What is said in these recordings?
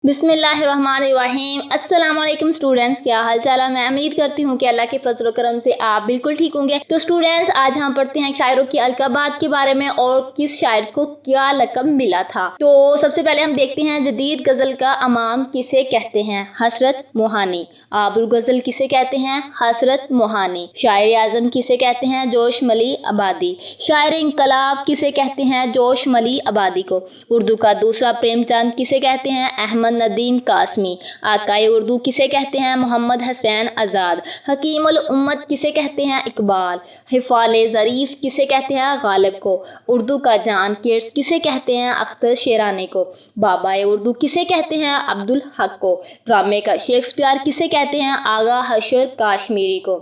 बिस्मिल्लाहिर्रहमानिर्रहीम। अस्सलाम वालेकुम स्टूडेंट्स, क्या हाल चाल है। मैं उम्मीद करती हूँ कि अल्लाह के फजल व करम से आप बिल्कुल ठीक होंगे। तो स्टूडेंट्स, आज हम पढ़ते हैं शायरों की अलकाबात के बारे में और किस शायर को क्या लक़ब मिला था। तो सबसे पहले हम देखते हैं जदीद गज़ल का अमाम किसे कहते हैं। हसरत मोहानी। आबुल गज़ल किसे कहते हैं। हसरत मोहानी। शायर आज़म किसे कहते हैं। जोश मली आबादी। शायर इंकलाब किसे कहते हैं। जोश मली आबादी को। उर्दू का दूसरा प्रेमचंद किसे कहते हैं। अहमद नदीम कासमी। आकाए उर्दू किसे कहते हैं। मोहम्मद हसैन आज़ाद। हकीमुल उम्मत किसे कहते हैं। इकबाल। हिफाले ज़रीफ़ किसे कहते हैं। गालिब को। उर्दू का जान किड्स किसे कहते हैं। अख्तर शेरानी को। बाबाए उर्दू किसे कहते हैं। अब्दुल हक को। ड्रामे का शेक्सपियर किसे कहते हैं। आगा हशर काश्मीरी को।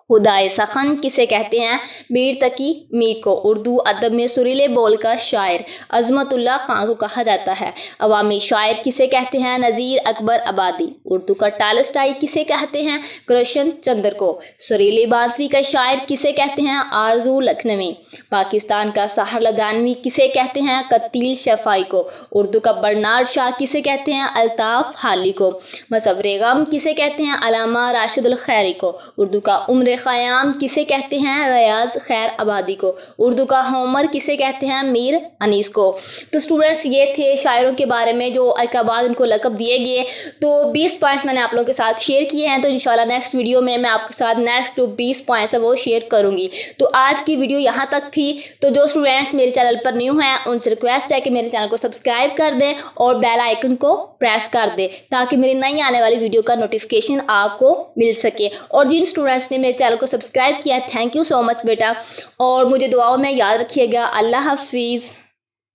खुदाए सखन किसे कहते हैं। मीर तकी मीर को। उर्दू अदब में सुरीले बोल का शायर अज़मतुल्लाह खां को कहा जाता है। अवामी शायर किसे कहते हैं। नज़ीर अकबर आबादी। उर्दू का टालस्टाई किसे कहते हैं। कृष्ण चंद्र को। सुरीली बांसुरी का शायर किसे कहते हैं। आरजू लखनवी। पाकिस्तान का सहर लदानवी किसे कहते हैं। कतील शफ़ाई को। उर्दू का बर्नार्ड शाह किसे कहते हैं। अल्ताफ़ हाली को। मसवरे गम किसे कहते हैं। अलामा राशिदुल खैरी को। उर्दू का उम्र क़याम किसे कहते हैं। रियाज खैर आबादी को। उर्दू का होमर किसे कहते हैं। मीर अनीस को। तो स्टूडेंट्स, ये थे शायरों के बारे में जो अलकाबात उनको लक़ब दिए गए। तो 20 पॉइंट्स मैंने आप लोगों के साथ शेयर किए हैं। तो इंशाल्लाह नेक्स्ट वीडियो में मैं आपके साथ नेक्स्ट जो 20 पॉइंट्स है वो शेयर करूँगी। तो आज की वीडियो यहाँ तक थी। तो जो स्टूडेंट्स मेरे चैनल पर न्यू हैं उनसे रिक्वेस्ट है कि मेरे चैनल को सब्सक्राइब कर दें और बेल आइकन को प्रेस कर दें ताकि मेरी नई आने वाली वीडियो का नोटिफिकेशन आपको मिल सके। और जिन स्टूडेंट्स ने मेरे चैनल को सब्सक्राइब किया, थैंक यू सो मच बेटा, और मुझे दुआओं में याद रखिएगा। अल्लाह हाफिज़।